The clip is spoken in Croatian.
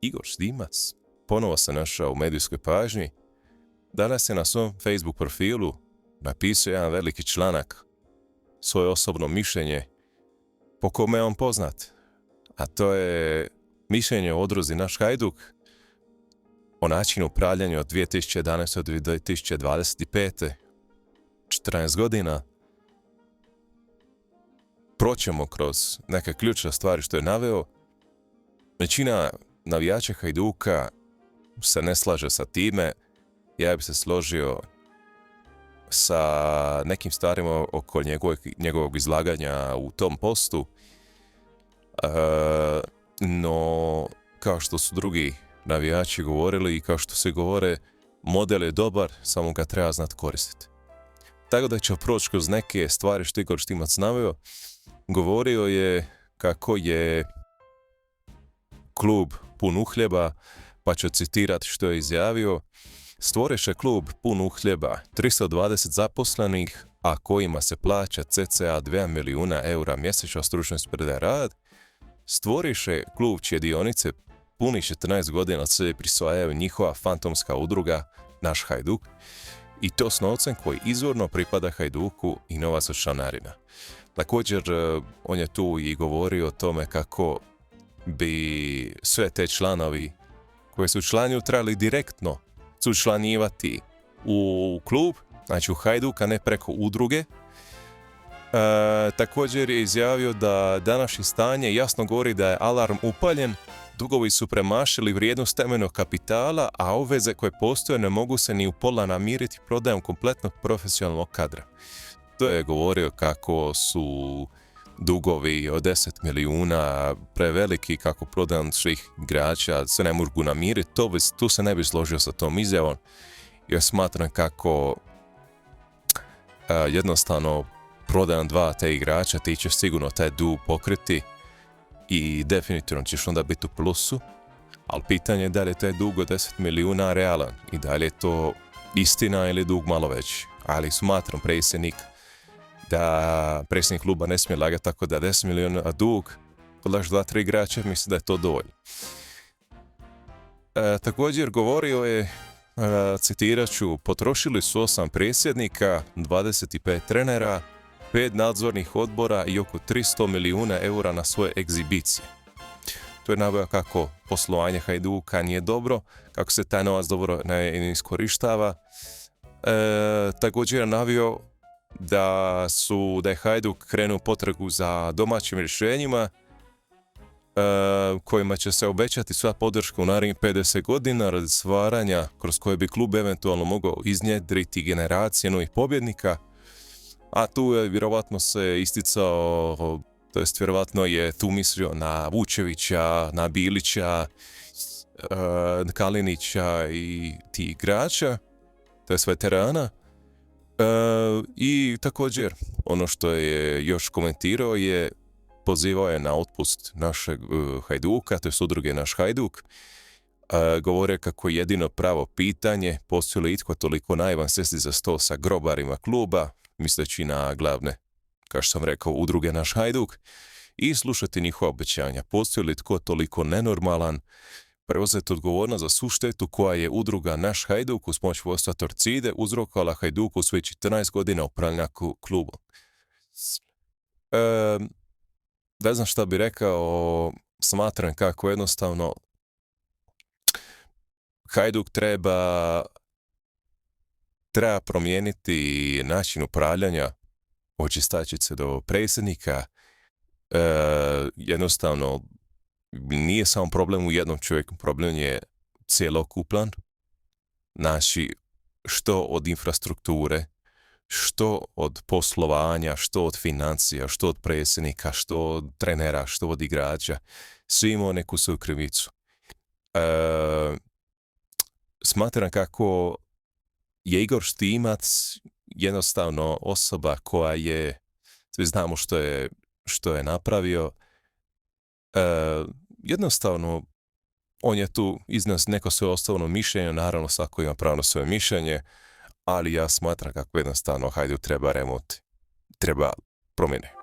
Igor Štimac ponovo se našao u medijskoj pažnji. Danas je na svom Facebook profilu napisao jedan veliki članak, svoje osobno mišljenje po kome je on poznat, a to je mišljenje o udruzi Naš Hajduk, o načinu upravljanja od 2011. do 2025. 14 godina. Proćemo kroz neke ključne stvari što je naveo. Većina navijača Hajduka se ne slaže sa time. Ja bi se složio sa nekim stvarima oko njegovog izlaganja u tom postu. No, kao što su drugi navijači govorili i kao što se govore, model je dobar, samo ga treba znati koristiti. Tako da ću proći kroz neke stvari što Igor Štimac naveo. Govorio je kako je klub pun uhljeba, pa ću citirati što je izjavio. Stvoriše klub pun uhljeba, 320 zaposlenih, a kojima se plaća cca 2 milijuna eura mjesečno stručnoj sprede rad. Stvoriše klub čije dionice puni 14 godina se prisvajaju njihova fantomska udruga Naš Hajduk, i to s novcem koji izvorno pripada Hajduku i novac od članarina. Također, on je tu i govorio o tome kako bi sve te članovi koji su članju trebali direktno učlanjivati u klub, znači u Hajduk, a ne preko udruge. Također je izjavio da današnje stanje jasno govori da je alarm upaljen, dugovi su premašili vrijednost temeljnog kapitala, a obveze koje postoje ne mogu se ni u pola namiriti prodajom kompletnog profesionalnog kadra. To je govorio kako su dugovi od 10 milijuna preveliki, kako prodajom svih igrača se ne mogu namiriti. Tu se ne bi složio sa tom izjavom, jer smatram kako jednostavno prodajom 2 te igrača ti će sigurno taj dug pokriti i definitivno ćeš onda biti u plusu, ali pitanje je da li je taj dug od 10 milijuna realan i da li je to istina ili dug malo veći. Ali smatram predsjednik kluba ne smije lagati, tako da 10 milijuna dug, kod 2-3 igrača, mislim da je to dovoljno. Također govorio je, citirat ću, potrošili su 8 predsjednika, 25 trenera, 5 nadzornih odbora i oko 300 milijuna eura na svoje egzibicije. To je naveo kako poslovanje Hajduka nije dobro, kako se taj novac dobro ne iskorištava. Također je naveo da je Hajduk krenuo potragu za domaćim rješenjima kojima će se obećati sva podrška u narednih 50 godina radi stvaranja kroz koje bi klub eventualno mogao iznjedriti generacije novih pobjednika. A tu je vjerovatno se isticao, to jest vjerovatno je tu mislio na Vučevića, na Bilića, Kalinića i ti igrača, to je veterana. I također, ono što je još komentirao je, pozivao je na otpust našeg Hajduka, to je udruge Naš Hajduk. Govore kako je jedino pravo pitanje, postoji li itko toliko naivan sjesti za stol sa grobarima kluba, misleći na glavne, kao što sam rekao, udruge Naš Hajduk, i slušati njihova obećanja. Postoji li tko toliko nenormalan preuzeti odgovornost za svu štetu koja je udruga Naš Hajduk uz pomoć vodstva Torcide uzrokovala Hajduku u svih 14 godina upravljanja klubom. Ne znam šta bi rekao, smatram kako jednostavno Hajduk treba promijeniti način upravljanja od čistačice do predsjednika. Jednostavno nije samo problem u jednom čovjeku, problem je cjelokupan. Znači, što od infrastrukture, što od poslovanja, što od financija, što od predsjednika, što od trenera, što od igrača, svi imaju neku svoju krivicu. Smatram kako je Igor Štimac jednostavno osoba koja je, svi znamo što je napravio, jednostavno on je tu iznos neko svoje osobno mišljenje, naravno svako ima pravo na svoje mišljenje, ali ja smatram kako jednostavno Hajduk treba remont, treba promjene.